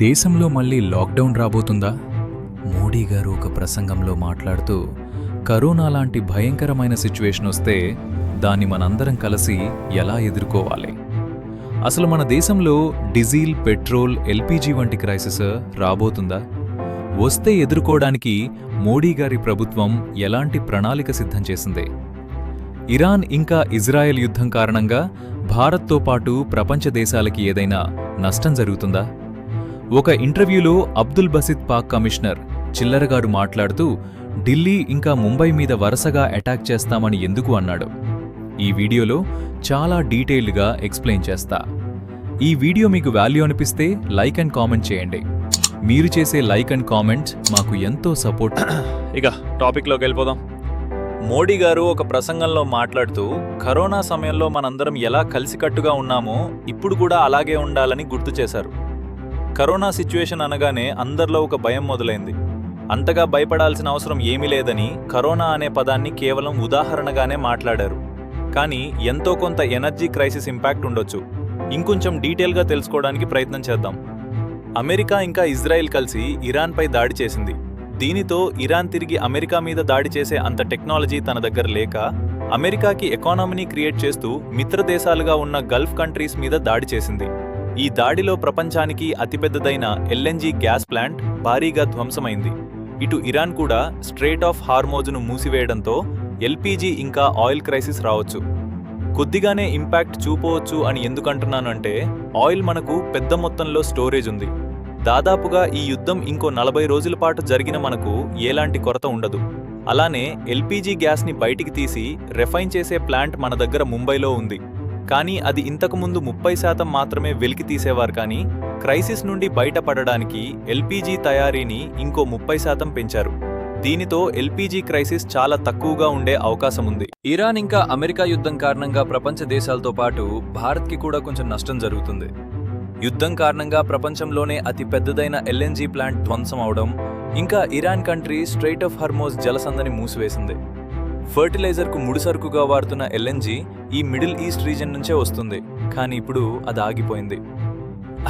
దేశంలో మళ్ళీ లాక్డౌన్ రాబోతుందా? మోడీ గారు ఒక ప్రసంగంలో మాట్లాడుతూ కరోనా లాంటి భయంకరమైన సిచ్యువేషన్ వస్తే దాన్ని మనందరం కలిసి ఎలా ఎదుర్కోవాలి, అసలు మన దేశంలో డీజిల్, పెట్రోల్, ఎల్పీజీ వంటి క్రైసిస్ రాబోతుందా? వస్తే ఎదుర్కోవడానికి మోడీ గారి ప్రభుత్వం ఎలాంటి ప్రణాళిక సిద్ధం చేసింది? ఇరాన్ ఇంకా ఇజ్రాయెల్ యుద్ధం కారణంగా భారత్తో పాటు ప్రపంచ దేశాలకి ఏదైనా నష్టం జరుగుతుందా? ఒక ఇంటర్వ్యూలో అబ్దుల్ బసిత్ పాక్ కమిషనర్ చిల్లరగారు మాట్లాడుతూ ఢిల్లీ ఇంకా ముంబై మీద వరుసగా అటాక్ చేస్తామని ఎందుకు అన్నాడు. ఈ వీడియోలో చాలా డీటెయిల్డ్గా ఎక్స్ప్లెయిన్ చేస్తా. ఈ వీడియో మీకు వాల్యూ అనిపిస్తే లైక్ అండ్ కామెంట్ చేయండి. మీరు చేసే లైక్ అండ్ కామెంట్ మాకు ఎంతో సపోర్ట్. ఇక టాపిక్లోకి వెళ్ళిపోదాం. మోడీ గారు ఒక ప్రసంగంలో మాట్లాడుతూ కరోనా సమయంలో మనందరం ఎలా కలిసికట్టుగా ఉన్నామో ఇప్పుడు కూడా అలాగే ఉండాలని గుర్తు చేశారు. కరోనా సిచ్యువేషన్ అనగానే అందరిలో ఒక భయం మొదలైంది. అంతగా భయపడాల్సిన అవసరం ఏమీ లేదని కరోనా అనే పదాన్ని కేవలం ఉదాహరణగానే మాట్లాడారు. కానీ ఎంతో కొంత ఎనర్జీ క్రైసిస్ ఇంపాక్ట్ ఉండొచ్చు. ఇంకొంచెం డీటెయిల్గా తెలుసుకోవడానికి ప్రయత్నం చేద్దాం. అమెరికా ఇంకా ఇజ్రాయెల్ కలిసి ఇరాన్పై దాడి చేసింది. దీనితో ఇరాన్ తిరిగి అమెరికా మీద దాడి చేసే అంత టెక్నాలజీ తన దగ్గర లేక అమెరికాకి ఎకానమీని క్రియేట్ చేస్తూ మిత్ర దేశాలుగా ఉన్న గల్ఫ్ కంట్రీస్ మీద దాడి చేసింది. ఈ దాడిలో ప్రపంచానికి అతిపెద్దదైన ఎల్ఎన్జీ గ్యాస్ ప్లాంట్ భారీగా ధ్వంసమైంది. ఇటు ఇరాన్ కూడా స్ట్రెయిట్ ఆఫ్ హార్మోజ్ను మూసివేయడంతో ఎల్పీజీ ఇంకా ఆయిల్ క్రైసిస్ రావచ్చు. కొద్దిగానే ఇంపాక్ట్ చూపవచ్చు అని ఎందుకంటున్నానంటే ఆయిల్ మనకు పెద్ద మొత్తంలో స్టోరేజ్ ఉంది. దాదాపుగా ఈ యుద్ధం ఇంకో 40 రోజుల పాటు జరిగిన మనకు ఎలాంటి కొరత ఉండదు. అలానే ఎల్పీజీ గ్యాస్ని బయటికి తీసి రిఫైన్ చేసే ప్లాంట్ మన దగ్గర ముంబైలో ఉంది. కానీ అది ఇంతకుముందు 30% మాత్రమే వెలికి తీసేవారు. కానీ క్రైసిస్ నుండి బయటపడడానికి ఎల్పీజీ తయారీని ఇంకో 30% పెంచారు. దీనితో ఎల్పీజీ క్రైసిస్ చాలా తక్కువగా ఉండే అవకాశం ఉంది. ఇరాన్ ఇంకా అమెరికా యుద్ధం కారణంగా ప్రపంచ దేశాలతో పాటు భారత్కి కూడా కొంచెం నష్టం జరుగుతుంది. యుద్ధం కారణంగా ప్రపంచంలోనే అతి పెద్దదైన ఎల్ఎన్జీ ప్లాంట్ ధ్వంసం అవడం, ఇంకా Iran country strait of Hormuz జలసంధిని మూసివేసింది. ఫర్టిలైజర్కు ముడిసరుకుగా వాడుతున్న ఎల్ఎన్జీ ఈ మిడిల్ ఈస్ట్ రీజన్ నుంచే వస్తుంది. కానీ ఇప్పుడు అది ఆగిపోయింది.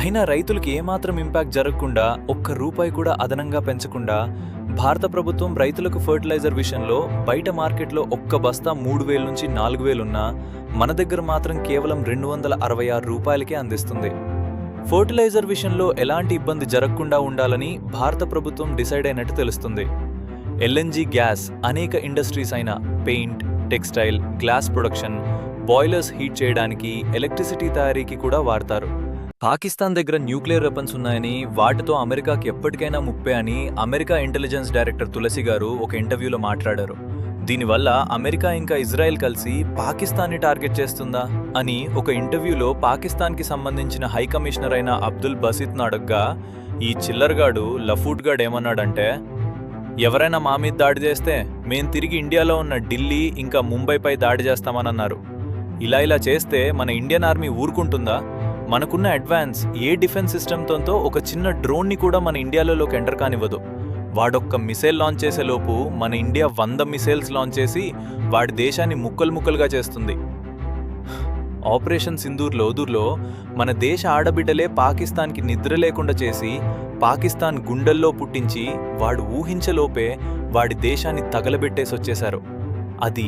అయినా రైతులకి ఏమాత్రం ఇంపాక్ట్ జరగకుండా ఒక్క రూపాయి కూడా అదనంగా పెంచకుండా భారత ప్రభుత్వం రైతులకు ఫర్టిలైజర్ విషయంలో బయట మార్కెట్లో ఒక్క బస్తా 3,000 నుంచి 4,000 ఉన్నా మన దగ్గర మాత్రం కేవలం 266 రూపాయలకే అందిస్తుంది. ఫర్టిలైజర్ విషయంలో ఎలాంటి ఇబ్బంది జరగకుండా ఉండాలని భారత ప్రభుత్వం డిసైడ్ అయినట్టు తెలుస్తుంది. ఎల్ఎన్జీ గ్యాస్ అనేక ఇండస్ట్రీస్ అయిన paint, textile, glass production, boilers heat చేయడానికి, ఎలక్ట్రిసిటీ తయారీకి కూడా వాడతారు. పాకిస్తాన్ దగ్గర న్యూక్లియర్ వెపన్స్ ఉన్నాయని, వాటితో అమెరికాకి ఎప్పటికైనా ముప్పే అని అమెరికా ఇంటెలిజెన్స్ డైరెక్టర్ తులసి గారు ఒక ఇంటర్వ్యూలో మాట్లాడారు. దీనివల్ల అమెరికా ఇంకా ఇజ్రాయెల్ కలిసి పాకిస్తాన్ని టార్గెట్ చేస్తుందా అని ఒక ఇంటర్వ్యూలో పాకిస్తాన్కి సంబంధించిన హై కమిషనర్ అయిన అబ్దుల్ బసిత్ను అడగ్గా ఈ చిల్లర్గాడు లఫూట్ గాడు ఏమన్నాడంటే, ఎవరైనా మా మీద దాడి చేస్తే మేం తిరిగి ఇండియాలో ఉన్న ఢిల్లీ ఇంకా ముంబైపై దాడి చేస్తామని అన్నారు. ఇలా చేస్తే మన ఇండియన్ ఆర్మీ ఊరుకుంటుందా? మనకున్న అడ్వాన్స్ ఏ డిఫెన్స్ సిస్టమ్తో ఒక చిన్న డ్రోన్ని కూడా మన ఇండియాలోకి ఎంటర్ కానివ్వదు. వాడొక్క మిసైల్ లాంచ్ చేసే లోపు మన ఇండియా 100 మిసైల్స్ లాంచ్ చేసి వాడి దేశాన్ని ముక్కలుగా చేస్తుంది. ఆపరేషన్ సింధూర్ లోదూర్లో మన దేశ ఆడబిడ్డలే పాకిస్తాన్కి నిద్ర లేకుండా చేసి పాకిస్తాన్ గుండెల్లో పుట్టించి వాడు ఊహించలోపే వాడి దేశాన్ని తగలబెట్టేసి వచ్చేశారు. అది